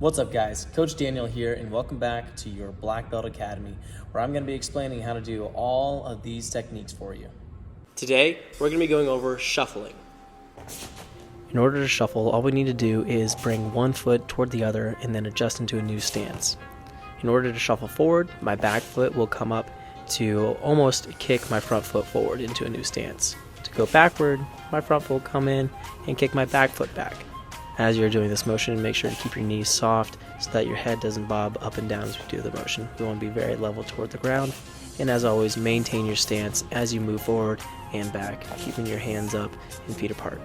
What's up guys, Coach Daniel here and welcome back to your Black Belt Academy where I'm going to be explaining how to do all of these techniques for you. Today, we're going to be going over shuffling. In order to shuffle, all we need to do is bring one foot toward the other and then adjust into a new stance. In order to shuffle forward, my back foot will come up to almost kick my front foot forward into a new stance. To go backward, my front foot will come in and kick my back foot back. As you're doing this motion, make sure to keep your knees soft so that your head doesn't bob up and down as we do the motion. We want to be very level toward the ground. And as always, maintain your stance as you move forward and back, keeping your hands up and feet apart.